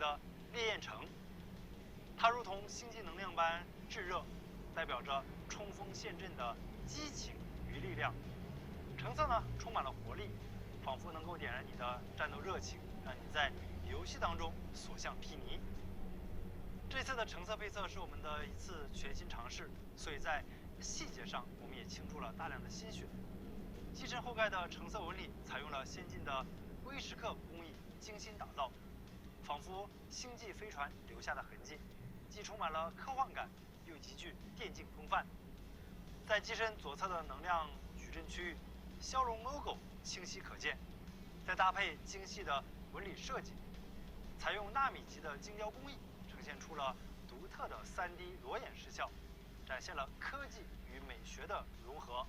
的烈焰橙，它如同星际能量般炙热，代表着冲锋陷阵的激情与力量。橙色呢，充满了活力，仿佛能够点燃你的战斗热情，让你在游戏当中所向披靡。这次的橙色配色是我们的一次全新尝试，所以在细节上我们也倾注了大量的心血。机身后盖的橙色纹理采用了先进的微蚀刻工艺，精心打造，仿佛星际飞船留下的痕迹，既充满了科幻感，又极具电竞风范。在机身左侧的能量矩阵区域，骁龙 logo 清晰可见，再搭配精细的纹理设计，采用纳米级的精雕工艺，呈现出了独特的 3D 裸眼视效，展现了科技与美学的融合。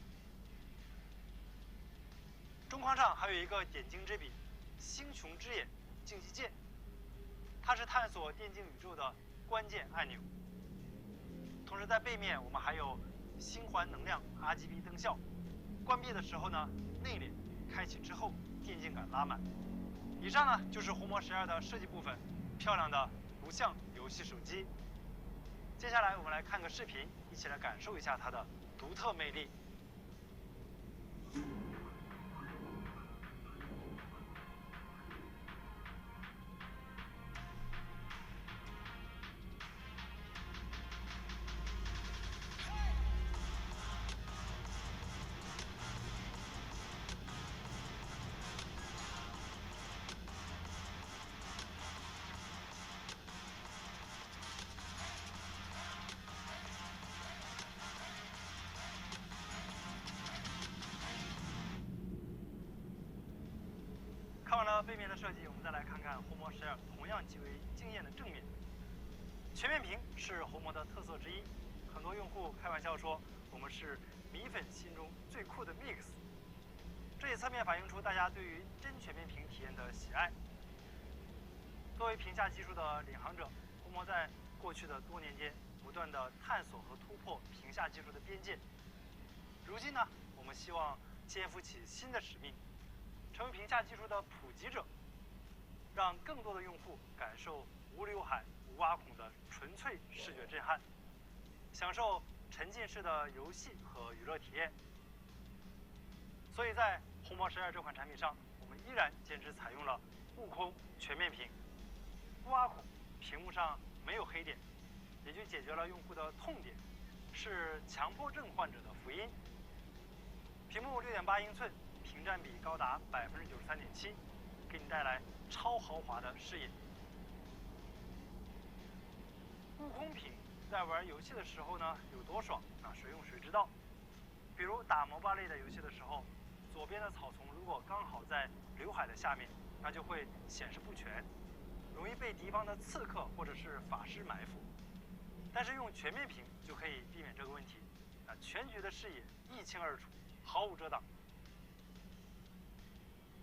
中框上还有一个点睛之笔——星穹之眼竞技键，它是探索电竞宇宙的关键按钮。同时在背面我们还有星环能量 RGB 灯效，关闭的时候呢内敛，开启之后电竞感拉满。以上呢就是红魔12的设计部分，漂亮的不像游戏手机。接下来我们来看个视频，一起来感受一下它的独特魅力。看完了背面的设计，我们再来看看红魔12同样极为惊艳的正面。全面屏是红魔的特色之一，很多用户开玩笑说我们是米粉心中最酷的 Mix， 这也侧面反映出大家对于真全面屏体验的喜爱。作为屏下技术的领航者，红魔在过去的多年间不断地探索和突破屏下技术的边界。如今呢，我们希望肩负起新的使命，成为屏下技术的普及者，让更多的用户感受无刘海、无挖孔的纯粹视觉震撼，享受沉浸式的游戏和娱乐体验。所以在红魔12这款产品上，我们依然坚持采用了悟空全面屏，不挖孔，屏幕上没有黑点，也就解决了用户的痛点，是强迫症患者的福音。屏幕6.8英寸，屏占比高达93.7%，给你带来超豪华的视野。悟空屏在玩游戏的时候呢有多爽啊？谁用谁知道。比如打MOBA类的游戏的时候，左边的草丛如果刚好在刘海的下面，那就会显示不全，容易被敌方的刺客或者是法师埋伏。但是用全面屏就可以避免这个问题，全局的视野一清二楚，毫无遮挡。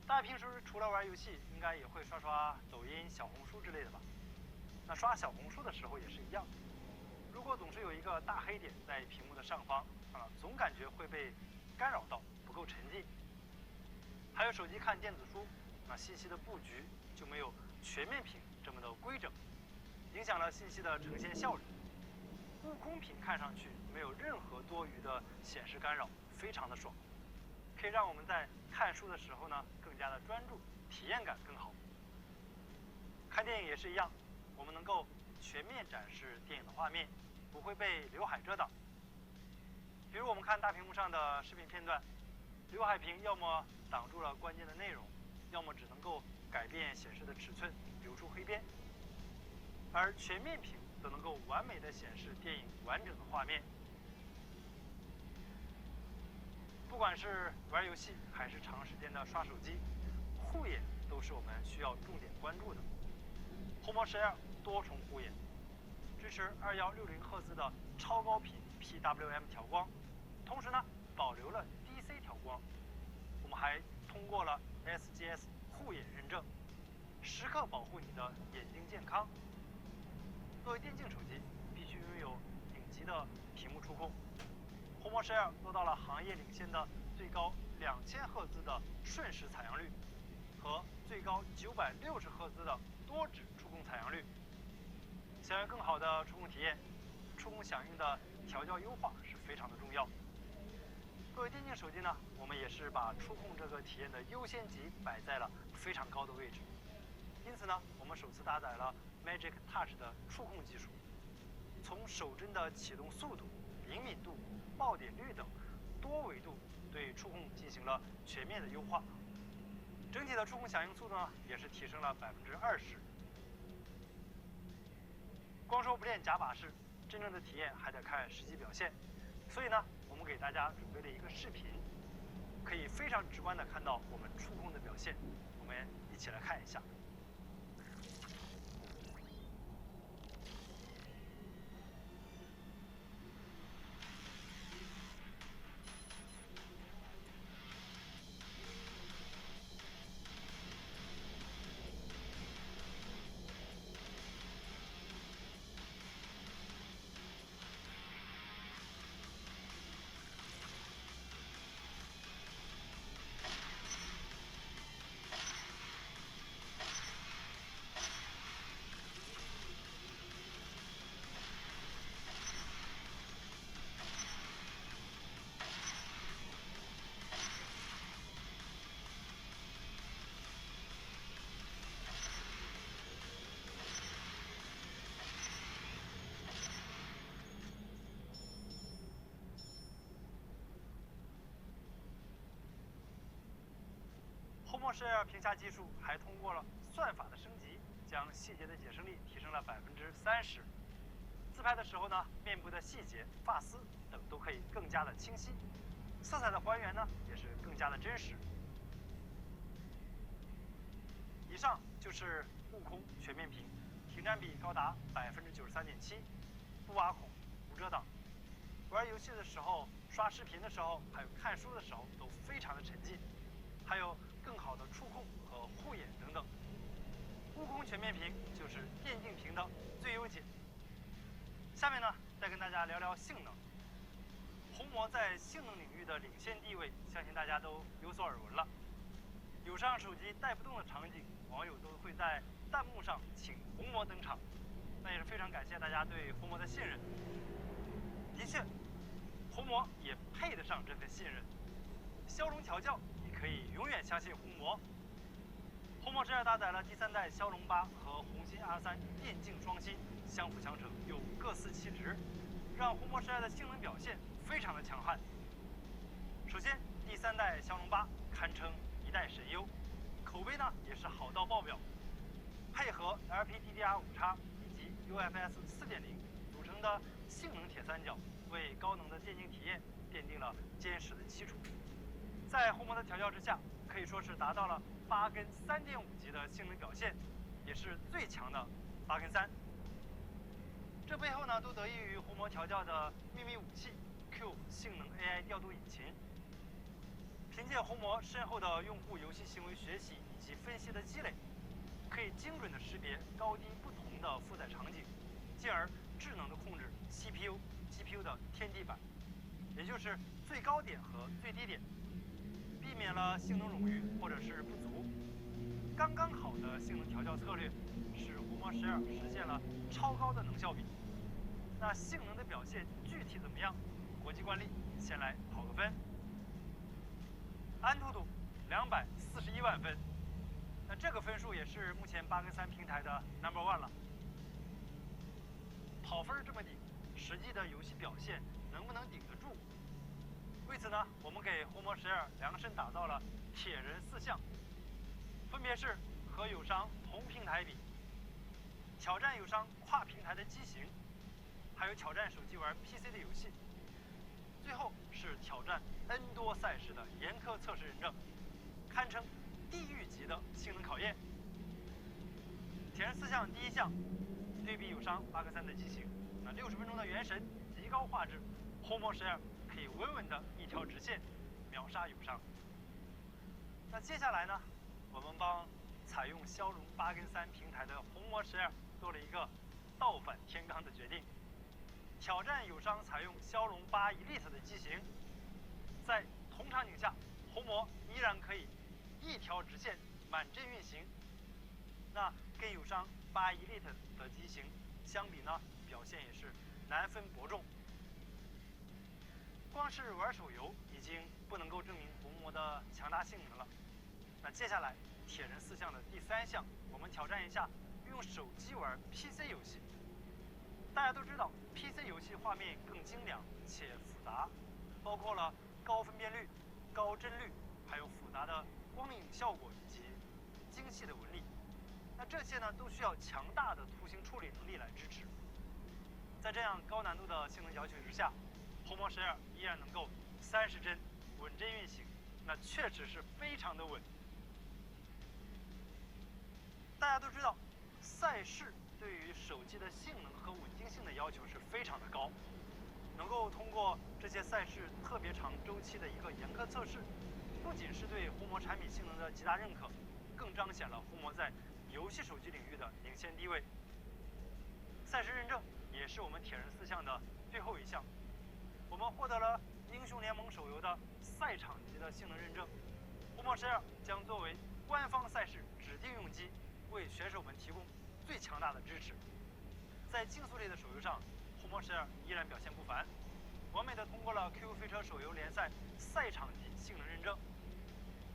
大家平时除了玩游戏，应该也会刷刷抖音、小红书之类的吧？那刷小红书的时候也是一样，如果总是有一个大黑点在屏幕的上方总感觉会被干扰到，不够沉浸。还有手机看电子书，信息的布局就没有全面屏这么的规整，影响了信息的呈现效率。悟空屏看上去没有任何多余的显示干扰，非常的爽，可以让我们在看书的时候呢更加的专注，体验感更好。看电影也是一样，我们能够全面展示电影的画面，不会被刘海遮挡。比如我们看大屏幕上的视频片段，刘海屏要么挡住了关键的内容，要么只能够改变显示的尺寸，留出黑边。而全面屏则能够完美的显示电影完整的画面。不管是玩游戏还是长时间的刷手机，护眼都是我们需要重点关注的。红魔12多重护眼，支持2160赫兹的超高频 PWM 调光，同时呢保留了 DC 调光。我们还通过了 SGS 护眼认证，时刻保护你的眼睛健康。作为电竞手机，必须拥有顶级的屏幕触控。红魔12做到了行业领先的最高2000赫兹的瞬时采样率和最高960赫兹的多指触控动采样率。想要更好的触控体验，触控响应的调教优化是非常的重要。作为电竞手机呢，我们也是把触控这个体验的优先级摆在了非常高的位置。因此呢，我们首次搭载了 Magic Touch 的触控技术，从手针的启动速度、灵敏度、爆点率等多维度对触控进行了全面的优化。整体的触控响应速度呢，也是提升了20%。光说不练假把式，真正的体验还得看实际表现。所以呢，我们给大家准备了一个视频，可以非常直观的看到我们触控的表现。我们一起来看一下。HOMO12屏下技术还通过了算法的升级，将细节的解释力提升了30%。自拍的时候呢，面部的细节、发丝等都可以更加的清晰，色彩的还原呢也是更加的真实。以上就是悟空全面屏，屏占比高达93.7%，不挖孔、无遮挡。玩游戏的时候、刷视频的时候，还有看书的时候都非常的沉浸，还有更好的触控和护眼等等。悟空全面屏就是电竞屏的最优解。下面呢，再跟大家聊聊性能。红魔在性能领域的领先地位，相信大家都有所耳闻了。有上手机带不动的场景，网友都会在弹幕上请红魔登场，那也是非常感谢大家对红魔的信任。的确，红魔也配得上这份信任。骁龙调教，你可以永远相信红魔。红魔12搭载了第3代骁龙8和红心 R3电竞双芯，相辅相成，又各司其职，让红魔12的性能表现非常的强悍。首先，第3代骁龙8堪称一代神优，口碑呢也是好到爆表。配合 LPDDR5X 以及 UFS 4.0组成的性能铁三角，为高能的电竞体验奠定了坚实的基础。在红魔的调教之下，可以说是达到了8跟3.5级的性能表现，也是最强的8跟3。这背后呢，都得益于红魔调教的秘密武器 Q 性能 AI 调度引擎。凭借红魔深厚的用户游戏行为学习以及分析的积累，可以精准的识别高低不同的负载场景，进而智能的控制 CPU、GPU 的天地板，也就是最高点和最低点，避免了性能冗余或者是不足。刚刚好的性能调教策略，使红魔12实现了超高的能效比。那性能的表现具体怎么样？国际惯例，先来跑个分。安兔兔241万分，那这个分数也是目前8跟3平台的 No.1 了。跑分这么低，实际的游戏表现能不能顶得住？为此呢，我们给红魔12量身打造了铁人4项，分别是和友商同平台比，挑战友商跨平台的机型，还有挑战手机玩 PC 的游戏，最后是挑战 N 多赛事的严苛测试认证，堪称地狱级的性能考验。铁人4项第一项，对比友商8跟3的机型，那60分钟的原神极高画质，红魔12可以稳稳的一条直线秒杀友商。那接下来呢，我们帮采用骁龙8跟3平台的红魔12做了一个倒反天罡的决定，挑战友商采用骁龙8 Elite 的机型，在同场景下，红魔依然可以一条直线满帧运行，那跟友商8 Elite 的机型相比呢，表现也是难分伯仲。光是玩手游已经不能够证明红魔的强大性能了。那接下来铁人4项的第3项，我们挑战一下用手机玩 PC 游戏。大家都知道 PC 游戏画面更精良且复杂，包括了高分辨率、高帧率，还有复杂的光影效果以及精细的纹理。那这些呢，都需要强大的图形处理能力来支持。在这样高难度的性能要求之下，红魔12依然能够30帧稳帧运行，那确实是非常的稳。大家都知道，赛事对于手机的性能和稳定性的要求是非常的高，能够通过这些赛事特别长周期的一个严苛测试，不仅是对红魔产品性能的极大认可，更彰显了红魔在游戏手机领域的领先地位。赛事认证也是我们铁人4项的最后一项，我们获得了英雄联盟手游的赛场级的性能认证。红魔12将作为官方赛事指定用机，为选手们提供最强大的支持。在竞速类的手游上，红魔12依然表现不凡，完美的通过了 QQ 飞车手游联赛赛场级性能认证。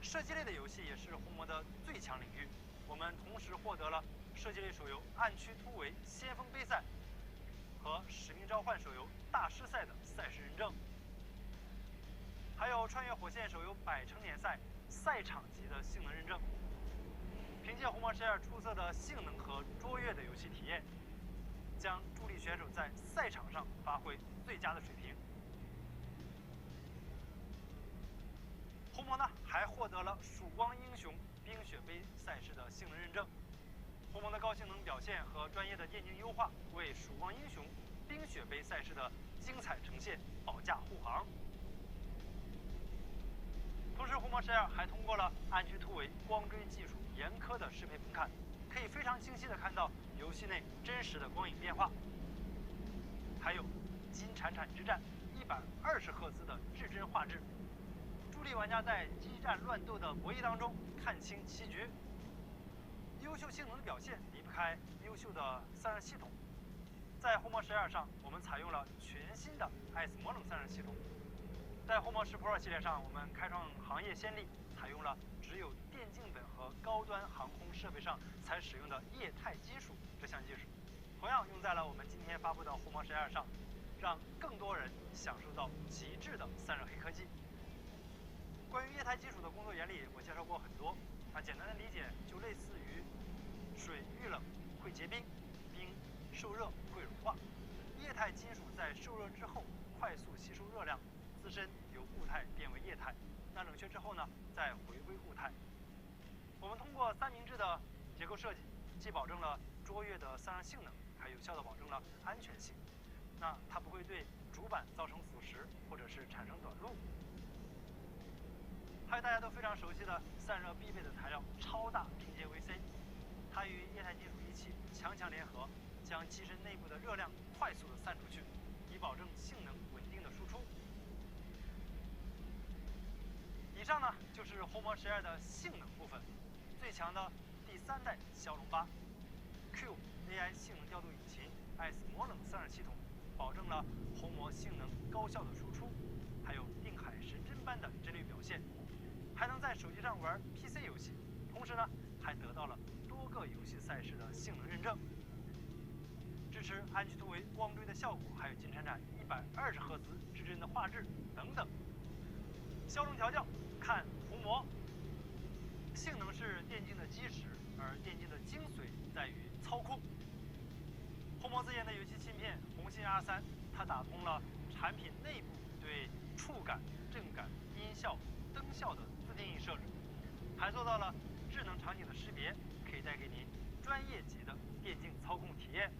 射击类的游戏也是红魔的最强领域，我们同时获得了射击类手游暗区突围先锋杯赛和使命召唤手游大师赛的赛事认证，还有穿越火线手游百城联赛赛场级的性能认证。凭借红魔12出色的性能和卓越的游戏体验，将助力选手在赛场上发挥最佳的水平。红魔呢还获得了曙光英雄冰雪杯赛事的性能认证。红魔的高性能表现和专业的电竞优化，为曙光英雄冰雪杯赛事的精彩呈现保驾护航。同时，红魔12还通过了暗区突围光追技术严苛的适配门槛，可以非常清晰地看到游戏内真实的光影变化。还有金铲铲之战120赫兹的至真画质，助力玩家在激战乱斗的博弈当中看清棋局。优秀性能的表现离不开优秀的散热系统。在红魔12上，我们采用了全新的 ICE 魔冷散热系统。在红魔10 Pro 系列上，我们开创行业先例，采用了只有电竞本和高端航空设备上才使用的液态金属这项技术，同样用在了我们今天发布的红魔12上，让更多人享受到极致的散热黑科技。关于液态金属的工作原理，我介绍过很多，简单的理解就类似于水遇冷会结冰，冰受热会融化。液态金属在受热之后快速吸收热量，自身由固态变为液态，那冷却之后呢，再回归固态。我们通过三明治的结构设计，既保证了卓越的散热性能，还有效地保证了安全性。那它不会对主板造成腐蚀或者是产生短路。还有大家都非常熟悉的散热必备的材料超大拼接 VC， 它与液态金属一气强联合，将机身内部的热量快速的散出去，以保证性能稳定的输出。以上呢就是红魔12的性能部分，最强的第3代骁龙8 Q AI 性能调度引擎 ICE 魔冷散热系统，保证了红魔性能高效的输出，还有定海神针般的帧率表现，还能在手机上玩 PC 游戏，同时呢还得到了多个游戏赛事的性能认证，支持暗区突围光追的效果，还有金铲铲120赫兹至真的画质等等。骁龙调教看红魔，性能是电竞的基石，而电竞的精髓在于操控。红魔自研的游戏芯片红心 R3， 它打通了产品内部对触感、震感、音效、灯效的自定义设置，还做到了智能场景的识别，可以带给您专业级的电竞操控体验。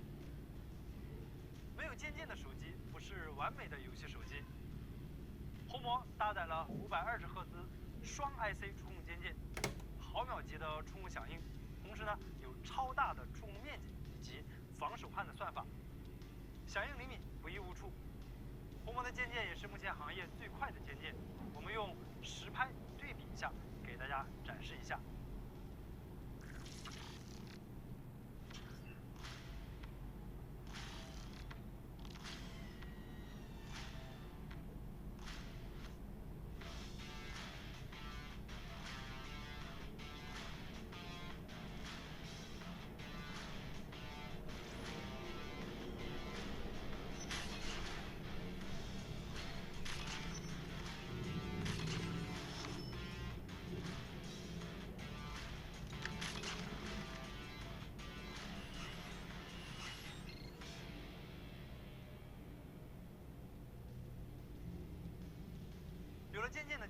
没有键键的手机不是完美的游戏手机。红魔搭载了520赫兹双 IC 触控键键，毫秒级的触控响应，同时呢有超大的触控面积以及防手汗的算法，响应灵敏，不易误触。红魔的键键也是目前行业最快的键键，我们用实拍对比一下，给大家展示一下。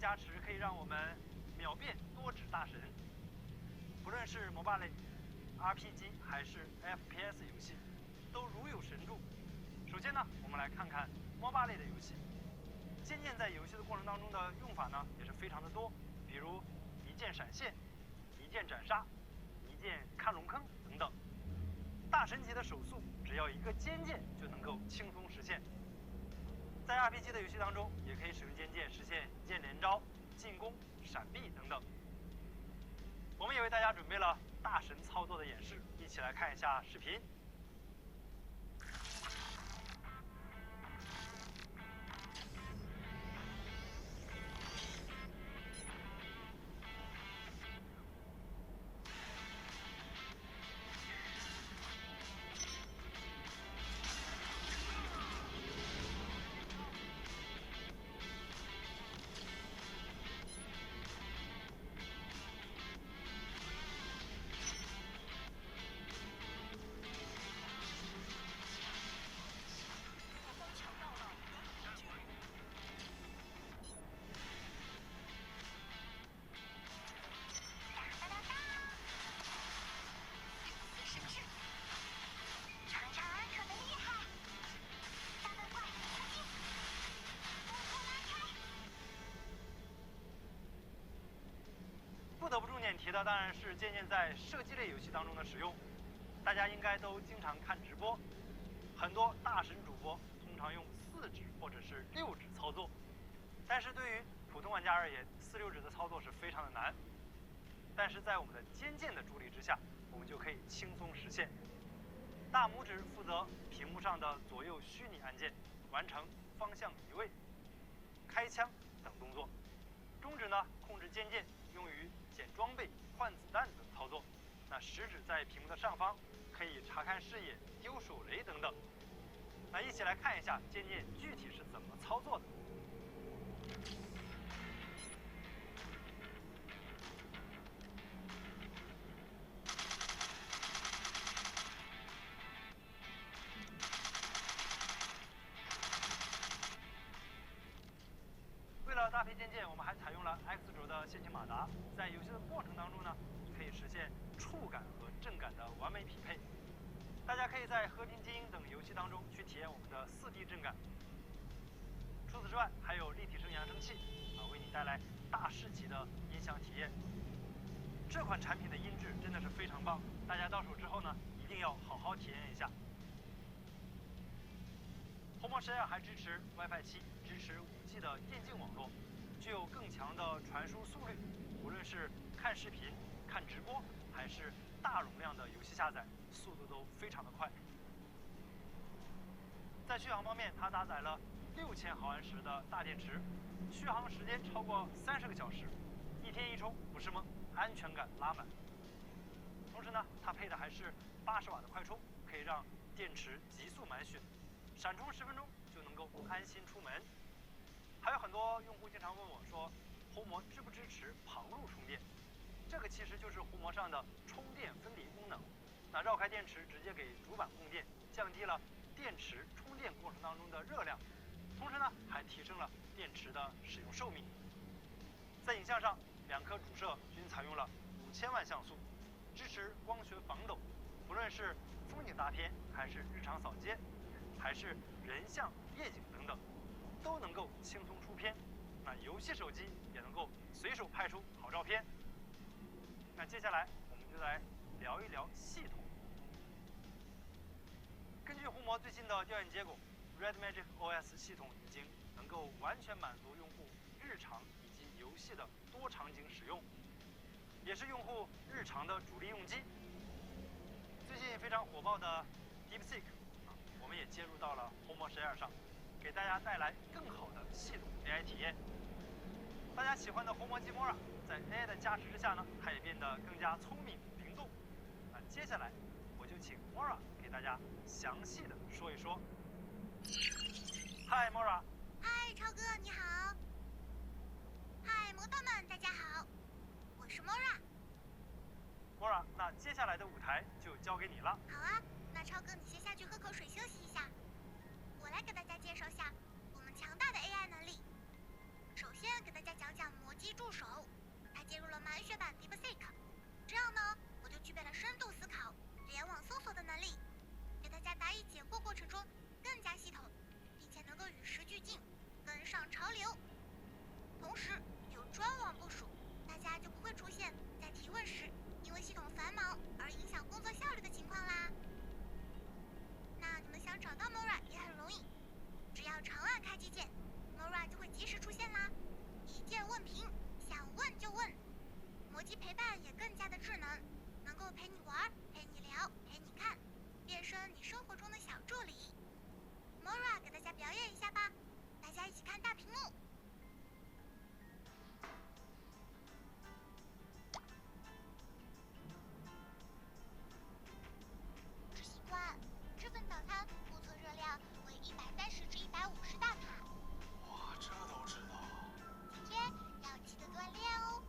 加持可以让我们秒变多指大神。不论是MOBA类、RPG 还是 FPS 游戏，都如有神助。首先呢，我们来看看 MOBA 类的游戏。剑剑在游戏的过程当中的用法呢，也是非常的多，比如一键闪现、一键斩杀、一键看龙坑等等。大神级的手速，只要一个尖键就能够轻松实现。在 RPG 的游戏当中，也可以使用尖键实现一键连招、进攻、闪避等等。我们也为大家准备了大神操作的演示，一起来看一下视频。不得不重点提的当然是剑剑在射击类游戏当中的使用。大家应该都经常看直播，很多大神主播通常用4指或者是6指操作，但是对于普通玩家而言，4、6指的操作是非常的难。但是在我们的尖剑的助力之下，我们就可以轻松实现。大拇指负责屏幕上的左右虚拟按键，完成方向移位、开枪等动作。中指呢控制尖剑，用于捡装备、换子弹等操作。那食指在屏幕的上方，可以查看视野、丢手雷等等。那一起来看一下尖剑具体是怎么操作的。为了搭配剑剑，我们还采用了 X 轴的线性马达，在游戏的过程当中呢，可以实现触感和震感的完美匹配。大家可以在《和平精英》等游戏当中去体验我们的4D 震感。除此之外，还有立体声扬声器为你带来大师级的音响体验。这款产品的音质真的是非常棒，大家到手之后呢，一定要好好体验一下。红魔12还支持 WiFi 7，支持5G 的电竞网络，具有更强的传输速率。无论是看视频、看直播，还是大容量的游戏下载，速度都非常的快。在续航方面，它搭载了6000毫安时的大电池，续航时间超过30个小时，1天1充不是梦，安全感拉满。同时呢，它配的还是80瓦的快充，可以让电池急速满血。闪充10分钟就能够安心出门。还有很多用户经常问我说，红魔支不支持旁路充电？这个其实就是红魔上的充电分离功能。那绕开电池，直接给主板供电，降低了电池充电过程当中的热量，同时呢，还提升了电池的使用寿命。在影像上，2颗主摄均采用了5000万像素，支持光学防抖，不论是风景大片，还是日常扫街，还是人像、夜景等等，都能够轻松出片。那游戏手机也能够随手拍出好照片。那接下来我们就来聊一聊系统。根据红魔最新的调研结果 ，Red Magic OS 系统已经能够完全满足用户日常以及游戏的多场景使用，也是用户日常的主力用机。最近非常火爆的 DeepSeek，我们也接入到了红魔12上，给大家带来更好的系统 AI 体验。大家喜欢的红魔机 Mora， 在 AI 的加持之下呢，它也变得更加聪明灵动。那接下来我就请 Mora 给大家详细的说一说。嗨 Mora。嗨，超哥你好。嗨，魔道们大家好，我是 Mora。那接下来的舞台就交给你了。好啊，那超哥你先下去喝口水休息一下。我来给大家介绍下我们强大的 AI 能力。首先，天给大家讲讲魔机助手，它接入了满血版 DeepSeek， 这样呢，我就具备了深度思考、联网搜索的能力，给大家答疑解惑过程中更加系统，并且能够与时俱进，跟上潮流。同时有专网部署，大家就不会出现在提问时因为系统繁忙而影响工作效率的情况啦。那你们想找到 Mora 也很容易，只要长按开机键 ，Mora 就会及时出现啦，一键问评，想问就问。魔机陪伴也更加的智能，能够陪你玩、陪你聊、陪你看，变身你生活中的小助理。Mora 给大家表演一下吧，大家一起看大屏幕。执行官，这份早餐目测热量为130至150大卡。哇，这都知道。今天要记得锻炼哦。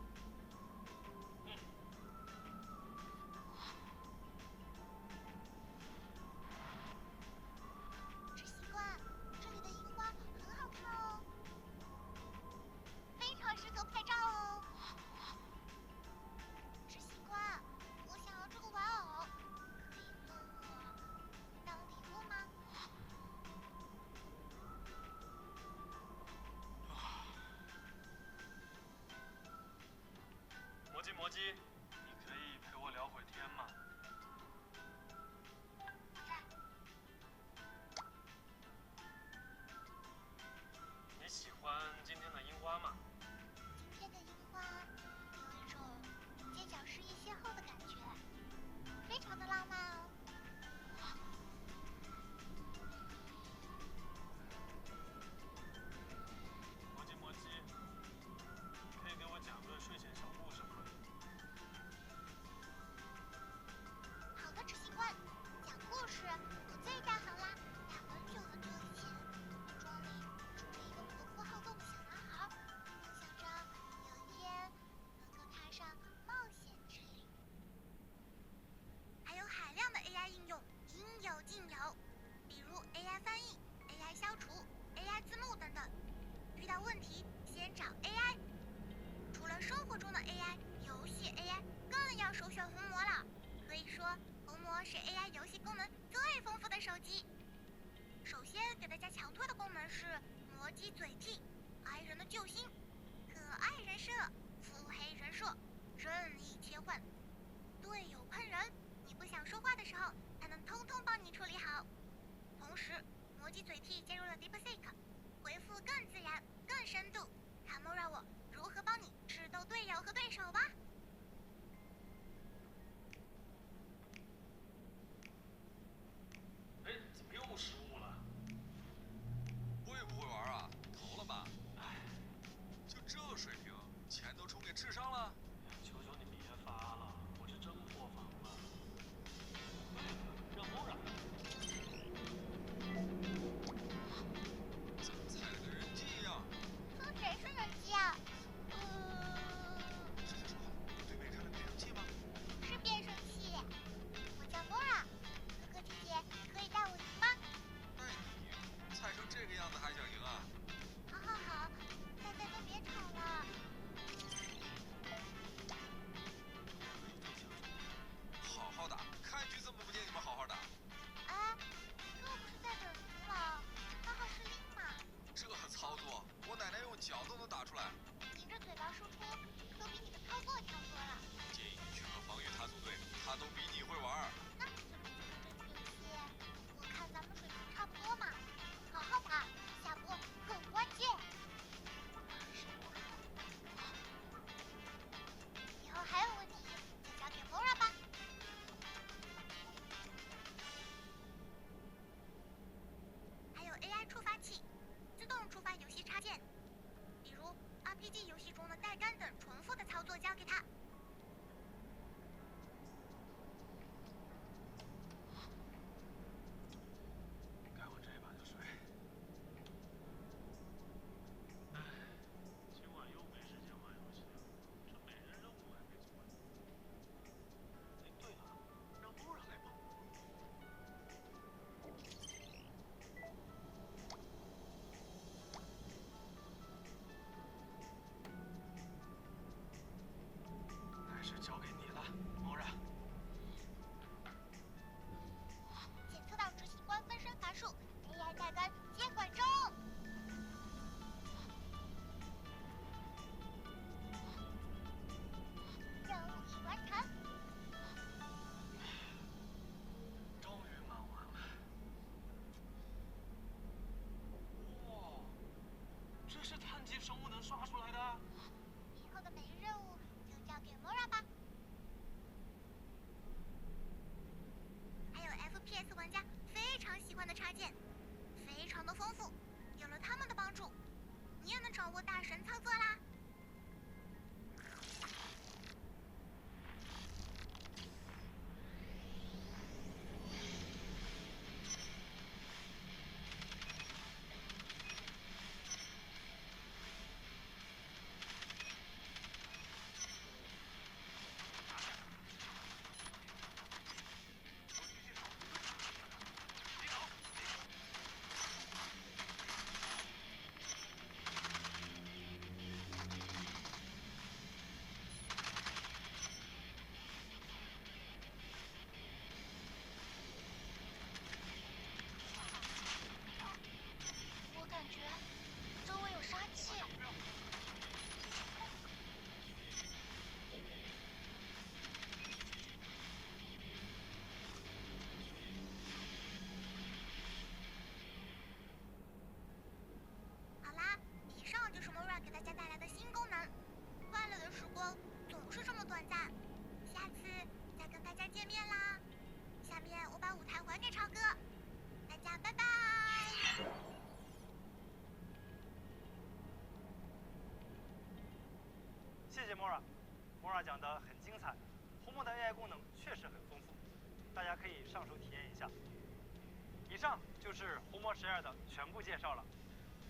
执行官，这里的樱花很好看哦，非常适合拍照哦。执行官，我想要这个玩偶，可以送我当礼物吗？魔机，你可以陪我聊会天吗？你喜欢今天的樱花吗？今天的樱花有一种街角失意邂逅的感觉，非常的浪漫哦。魔机，你可以给我讲个睡前小故事吗？好的，执行官，讲故事我最在行啦。在很久很久以前，庄里住着一个活泼好动的小男孩，梦想着有一天能够踏上冒险之旅。还有海量的 AI 应用，应有尽有，比如 AI 翻译、AI 消除、AI 字幕等等。遇到问题先找 AI。除了生活中的 AI， 游戏 AI 更要首选红魔了。可以说，红魔是 AI 游戏功能最丰富的手机。首先给大家强推的功能是魔机嘴替，爱人的救星，可爱人设，腹黑人设，任意切换。队友喷人，你不想说话的时候，它能通通帮你处理好。同时，魔机嘴替接入了 DeepSeek， 回复更自然、更深度。看 Mora 我如何帮你智斗队友和对手吧。哎，怎么又失误了？会不会玩啊？投了吧？哎，就这水平，钱都充给智商了？求求你别发了，我是真破防了。让Mora。怎么踩得跟人机一样？说谁是人机啊？直接说，对面开了变声器吗？是变声器。我叫 Mora，哥哥姐姐可以带我赢吗？带你赢？踩成这个样子还想赢啊？好好好，大家都别吵了。好好打，开局怎么不见你们好好打？哎，这不是在等您了，刚好是令嘛。这操作，我奶奶用脚都能打出来。您这嘴巴输出都比你的操作强多了。建议你去和防御他组队，他都比你会玩。那你怎么觉得这局游戏？我看咱们水平差不多嘛，好好打，下波很关键。以后还有问题就交给 Mora 吧。还有 AI 触发器，自动触发游戏插件，比如 RPG 游戏中的带杆等重复的操作交给他。该我这把就睡。唉，今晚又没时间玩游戏了，这每日任务还没做完。哎，对了，让Mora来帮我。的插件，非常的丰富。有了它们的帮助，你也能掌握大神操作啦。我感觉周围有杀气。好啦，以上就是莫瑞给大家带来的新功能。快乐的时光总是这么短暂，下次再跟大家见面啦。下面我把舞台还给超哥，大家拜拜。谢谢莫拉，莫拉讲得很精彩，红魔的 AI 功能确实很丰富，大家可以上手体验一下。以上就是红魔12的全部介绍了。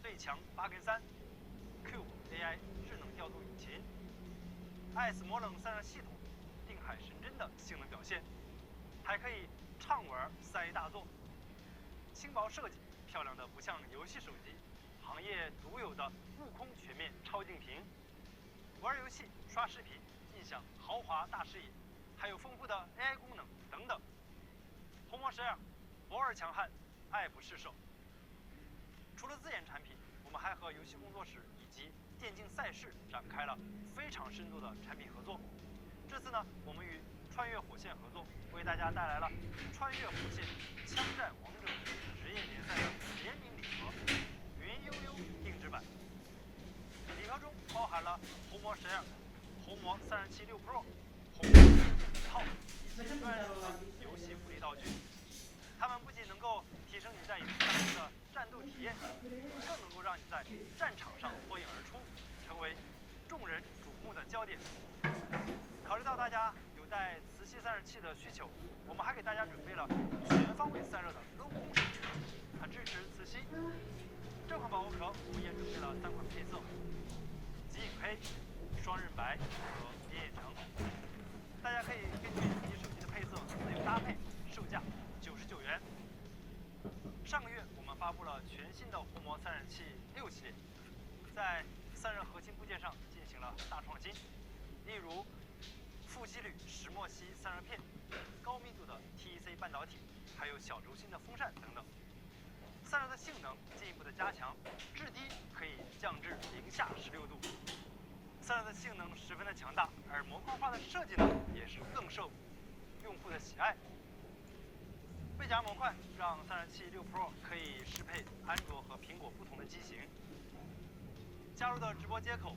最强8跟3 ，Cube AI 智能调度引擎，ICE 魔冷散热系统，定海神针的性能表现，还可以畅玩3A 大作，轻薄设计，漂亮的不像游戏手机，行业独有的悟空全面超净屏。玩游戏、刷视频，尽享豪华大视野，还有丰富的 AI 功能等等。红魔12，博尔强悍，爱不释手。除了自研产品，我们还和游戏工作室以及电竞赛事展开了非常深度的产品合作。这次呢，我们与穿越火线合作，为大家带来了穿越火线枪战王者职业联赛的联名礼盒云悠悠定制版。礼盒中包含了红魔12、红魔376 Pro、红魔1套以及专属的游戏福利道具。它们不仅能够提升你在游戏当中的战斗体验，更能够让你在战场上脱颖而出，成为众人瞩目的焦点。考虑到大家有带磁吸散热器的需求，我们还给大家准备了全方位散热的镂空手机，它支持磁吸。这款保护壳我们也准备了3款配色：极影黑、双刃白和烈焰橙。大家可以根据自己手机的配色自由搭配，售价99元。上个月我们发布了全新的红魔散热器6系列，在散热核心部件上进行了大创新，例如负吸铝石墨烯散热片、高密度的 TEC 半导体，还有小轴心的风扇等等。散热的性能进一步的加强，至低可以降至零下16度。散热的性能十分的强大，而模块化的设计呢，也是更受用户的喜爱。背夹模块让散热器6 Pro 可以适配安卓和苹果不同的机型。加入的直播接口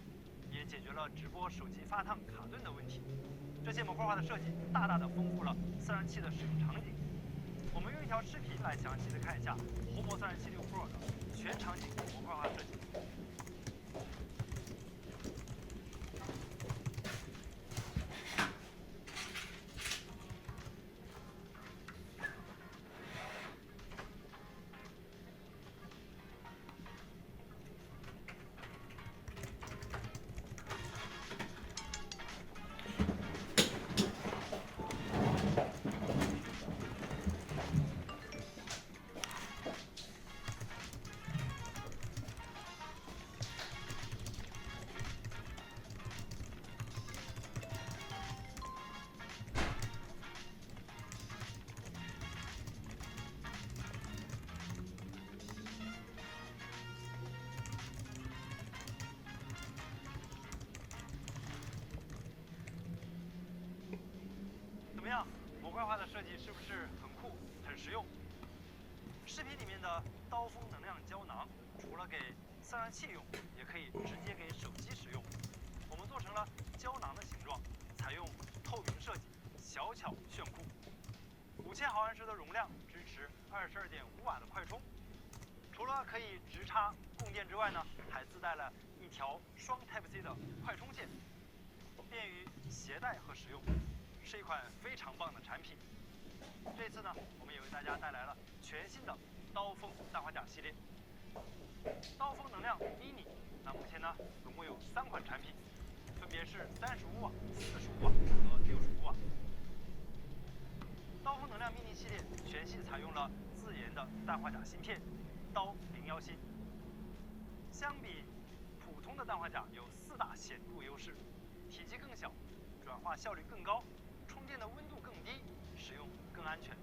也解决了直播手机发烫卡顿的问题。这些模块化的设计大大的丰富了散热器的使用场景。我们用一条视频来详细的看一下红魔散热器6 Pro 的全场景模块化设计。怎么样，模块化的设计是不是很酷、很实用？视频里面的刀锋能量胶囊，除了给散热器用，也可以直接给手机使用。我们做成了胶囊的形状，采用透明设计，小巧炫酷。5000毫安时的容量，支持22.5瓦的快充。除了可以直插供电之外呢，还自带了一条双 Type-C 的快充线，便于携带和使用，是一款非常棒的产品。这次呢，我们也为大家带来了全新的刀锋氮化镓系列。刀锋能量 mini， 那目前呢总共有3款产品，分别是35瓦、45瓦和65瓦。刀锋能量 mini 系列全系采用了自研的氮化镓芯片刀010芯，相比普通的氮化镓有4大显著优势：体积更小，转化效率更高，充电的温度更低，使用更安全。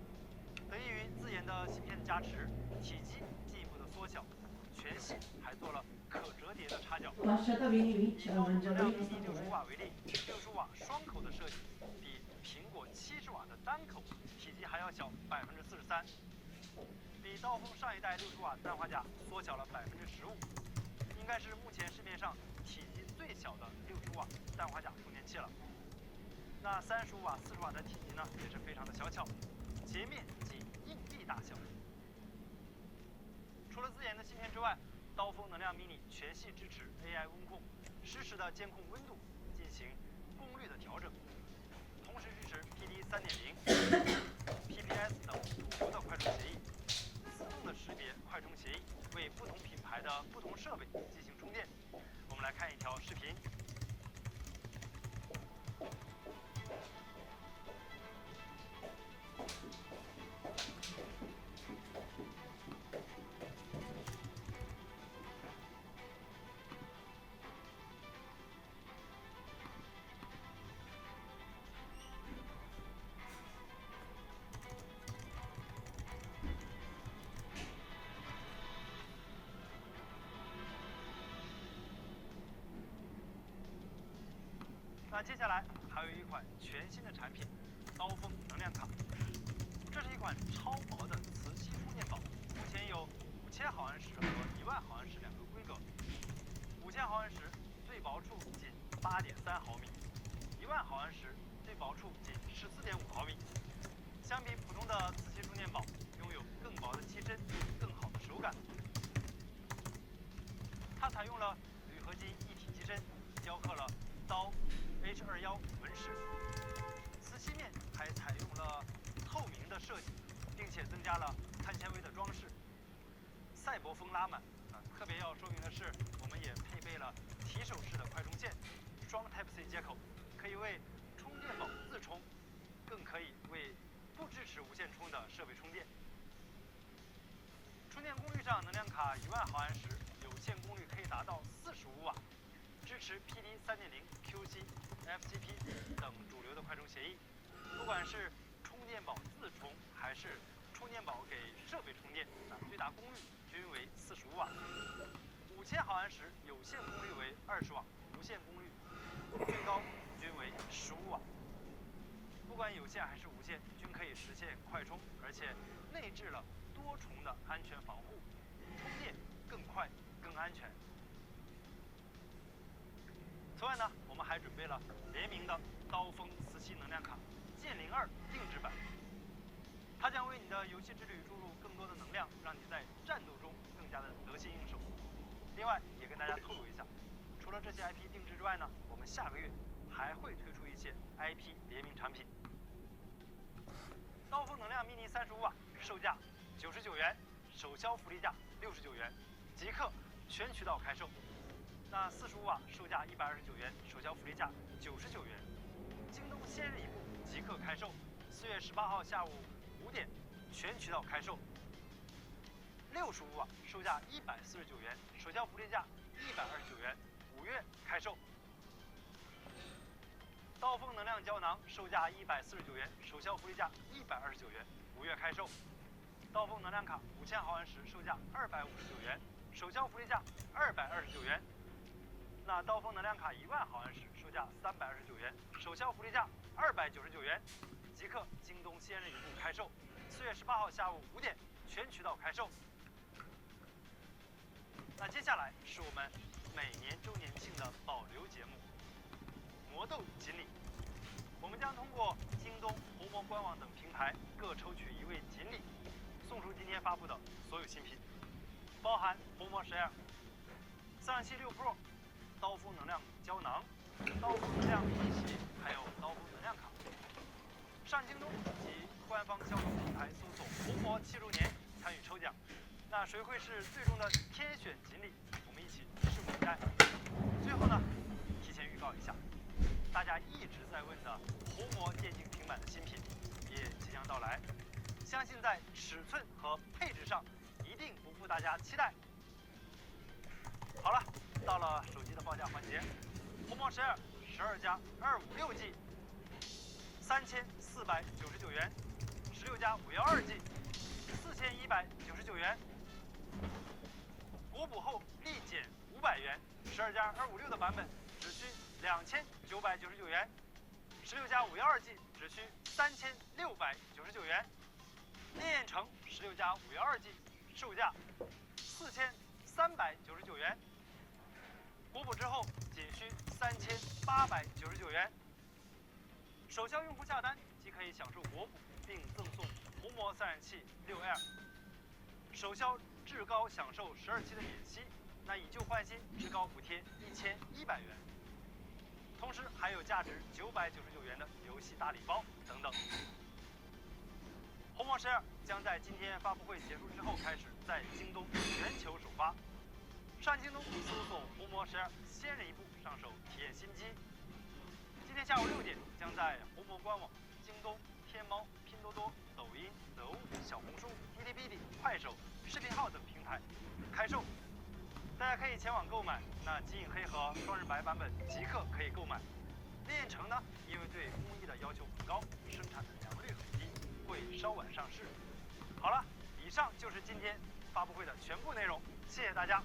得益于自研的芯片的加持，体积进一步的缩小，全系还做了可折叠的插脚。以刀锋能量 mini 65瓦为例，65瓦双口的设计比苹果70瓦的单口体积还要小43%，比刀锋上一代60瓦氮化镓缩小了15%，应该是目前市面上体积最小的65瓦氮化镓充电器了。那35瓦、40瓦的体积呢，也是非常的小巧，截面仅硬币大小。除了自研的芯片之外，刀锋能量 mini 全系支持 AI 温控，实时的监控温度，进行功率的调整，同时支持 PD 3.0、PPS 等主流的快充协议，自动的识别快充协议，为不同品牌的不同设备进行充电。我们来看一条视频。那接下来还有一款全新的产品，刀锋能量卡。这是一款超薄的磁吸充电宝，目前有5000毫安时和10000毫安时2个规格。5000毫安时最薄处仅8.3毫米，10000毫安时最薄处仅14.5毫米。相比普通的磁吸充电宝，拥有更薄的机身，更好的手感。它采用了铝合金一体机身，雕刻了刀 H21纹饰，磁吸面还采用了透明的设计，并且增加了碳纤维的装饰。赛博风拉满特别要说明的是，我们也配备了提手式的快充线，双 Type-C 接口，可以为充电宝自充，更可以为不支持无线充的设备充电。充电功率上，能量卡10000毫安时有线功率可以达到45瓦，支持 PD 3.0、QC、FCP 等主流的快充协议。不管是充电宝自充还是充电宝给设备充电，最大功率均为45瓦。5000毫安时有线功率为20瓦，无线功率最高均为15瓦。不管有线还是无线，均可以实现快充，而且内置了多重的安全防护，充电更快、更安全。此外呢，我们还准备了联名的刀锋磁吸能量卡剑02定制版，它将为你的游戏之旅注入更多的能量，让你在战斗中更加的得心应手。另外，也跟大家透露一下，除了这些 IP 定制之外呢，我们下个月还会推出一些 IP 联名产品。刀锋能量 mini 35瓦，售价99元，首销福利价69元，即刻全渠道开售。那45瓦售价129元，首销福利价99元，京东先日一步，即刻开售。4月18号下午5点，全渠道开售。65瓦售价149元，首销福利价129元，5月开售。刀锋能量胶囊售价149元，首销福利价129元，5月开售。刀锋能量卡5000毫安时售价259元，首销福利价229元。那刀锋能量卡10000毫安时售价329元，首销福利价299元，即刻京东先日一步开售。4月18号下午5点，全渠道开售。那接下来是我们每年周年庆的保留节目——魔斗锦鲤。我们将通过京东、红魔官网等平台各抽取一位锦鲤，送出今天发布的所有新品，包含红魔12、376 Pro、刀锋能量胶囊、刀锋能量一体，还有刀锋能量卡。上京东及官方销售平台搜索“红魔7周年”参与抽奖。那谁会是最终的天选锦鲤？我们一起拭目以待。最后呢，提前预告一下，大家一直在问的红魔电竞平板的新品也即将到来，相信在尺寸和配置上一定不负大家期待。好了，到了手机的报价环节，红魔12 12+256G 3499元，16+512G 4199元。国补后立减500元，12+256的版本只需2999元，16+512G 只需3699元。烈焰城16+512G 售价4399元，国补之后仅需3899元。首销用户下单即可以享受国补，并赠送红魔散热器6L。首销至高享受12期的免息，那以旧换新至高补贴1100元，同时还有价值999元的游戏大礼包等等。红魔12将在今天发布会结束之后开始在京东全球首发，上京东搜索红魔12，先人一步上手体验新机。今天下午6点将在红魔官网、京东、天猫、拼多多、抖音、得物、小红书、哔哩哔哩、快手、视频号等平台开售，大家可以前往购买。那极影黑和双日白版本即刻可以购买。烈焰城呢，因为对工艺的要求很高，生产的良率很低，会稍晚上市。好了，以上就是今天发布会的全部内容，谢谢大家。